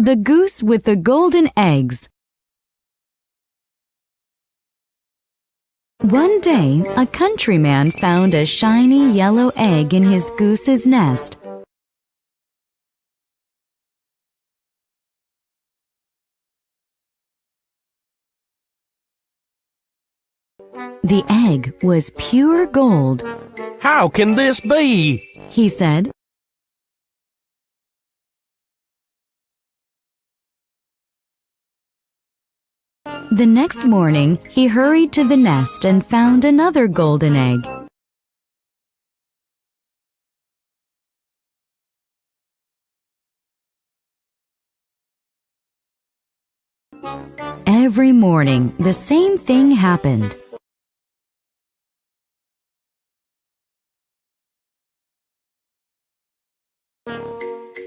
The Goose with the Golden Eggs. One day, a countryman found a shiny yellow egg in his goose's nest. The egg was pure gold. "How can this be?" he said. The next morning, he hurried to the nest and found another golden egg. Every morning, the same thing happened.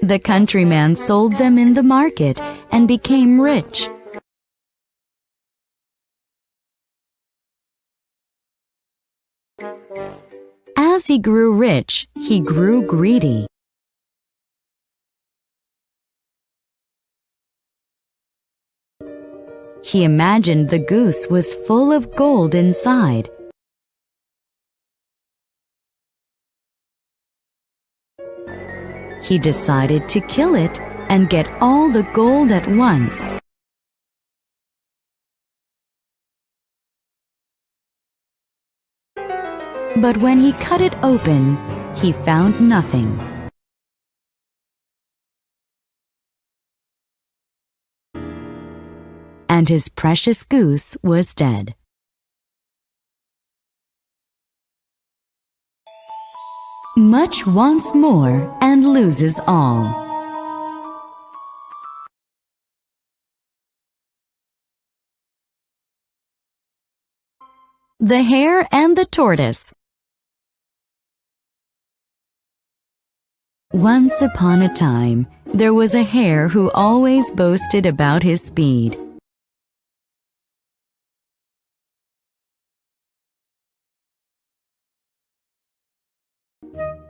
The countryman sold them in the market and became rich. As he grew rich, he grew greedy. He imagined the goose was full of gold inside. He decided to kill it and get all the gold at once. But when he cut it open, he found nothing. And his precious goose was dead. Much wants more and loses all. The Hare and the Tortoise. Once upon a time, there was a hare who always boasted about his speed.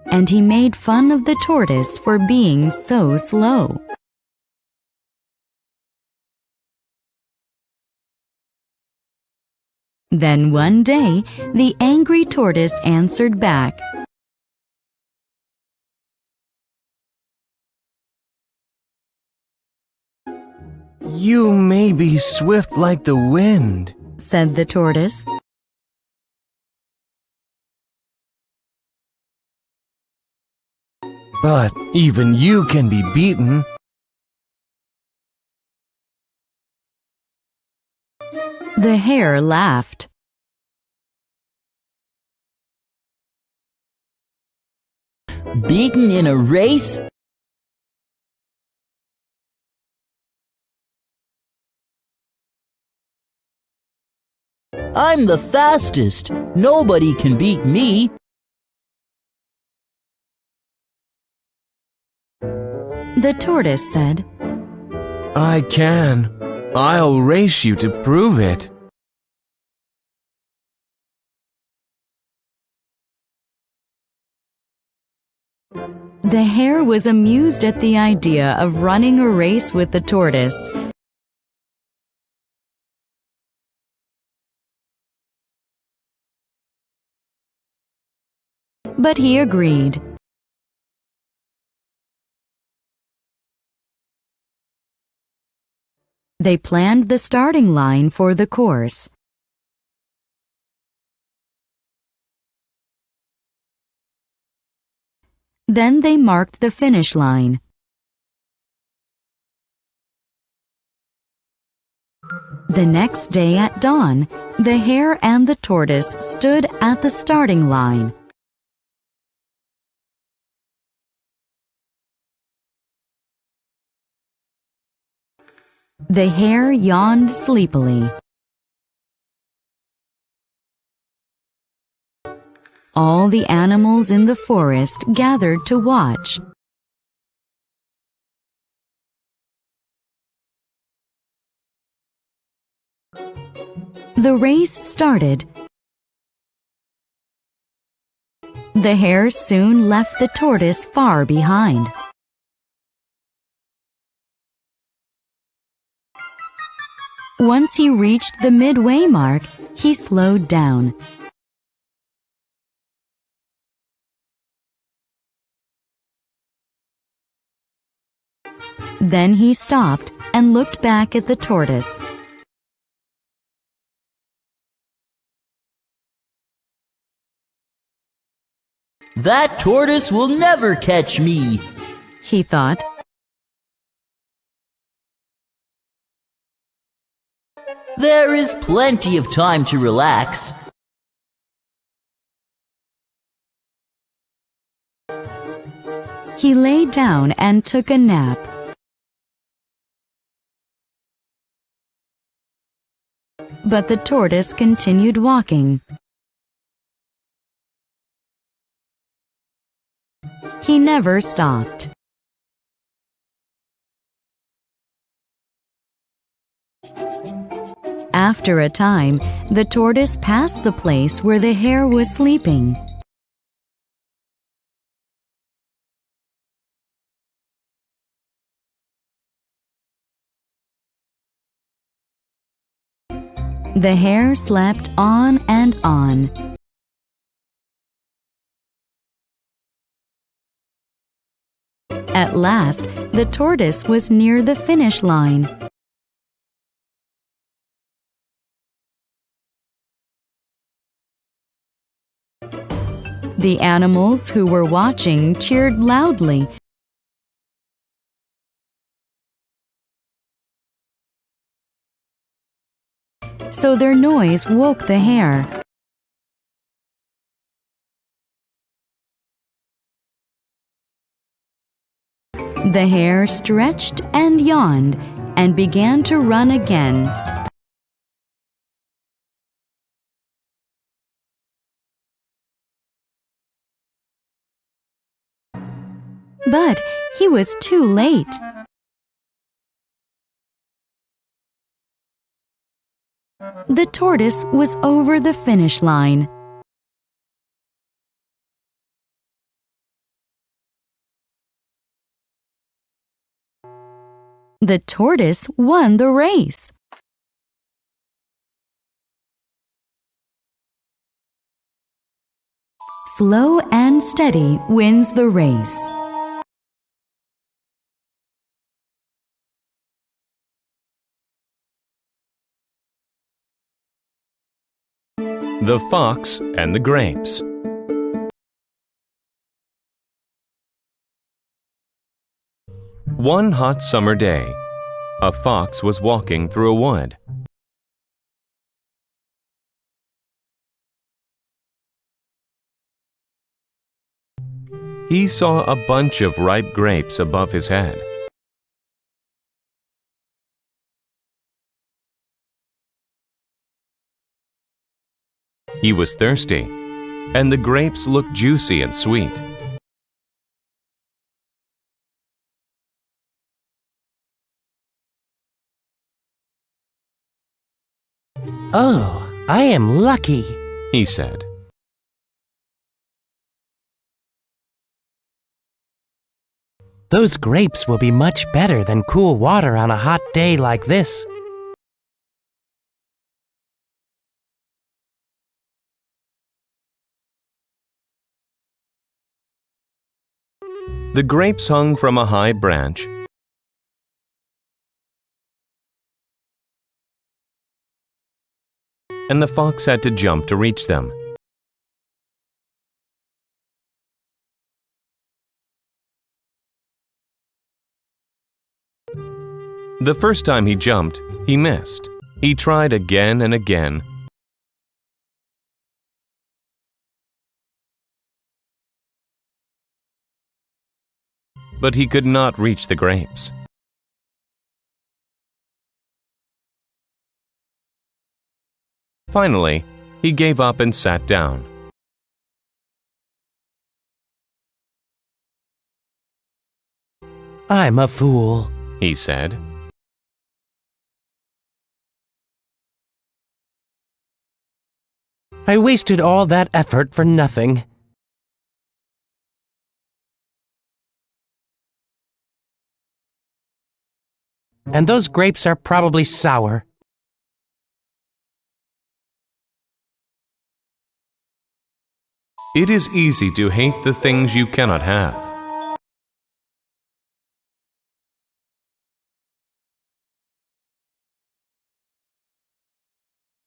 And he made fun of the tortoise for being so slow. Then one day, the angry tortoise answered back, "You may be swift like the wind," said the tortoise. "But even you can be beaten." The hare laughed. Beaten in a race? I'm the fastest. Nobody can beat me. The tortoise said, "I can. I'll race you to prove it." The hare was amused at the idea of running a race with the tortoise. But he agreed. They planned the starting line for the course. Then they marked the finish line. The next day at dawn, the hare and the tortoise stood at the starting line. The hare yawned sleepily. All the animals in the forest gathered to watch. The race started. The hare soon left the tortoise far behind. Once he reached the midway mark, he slowed down. Then he stopped and looked back at the tortoise. That tortoise will never catch me, He thought. There is plenty of time to relax. He lay down and took a nap. But the tortoise continued walking. He never stopped. After a time, the tortoise passed the place where the hare was sleeping. The hare slept on and on. At last, the tortoise was near the finish line. The animals who were watching cheered loudly. So their noise woke the hare. The hare stretched and yawned and began to run again. But he was too late. The tortoise was over the finish line. The tortoise won the race. Slow and steady wins the race. The Fox and the Grapes. One hot summer day, a fox was walking through a wood. He saw a bunch of ripe grapes above his head. He was thirsty, and the grapes looked juicy and sweet. Oh, I am lucky, He said. Those grapes will be much better than cool water on a hot day like this. The grapes hung from a high branch, and the fox had to jump to reach them. The first time he jumped, he missed. He tried again and again, but he could not reach the grapes. Finally, he gave up and sat down. I'm a fool, He said. I wasted all that effort for nothing. And those grapes are probably sour. It is easy to hate the things you cannot have.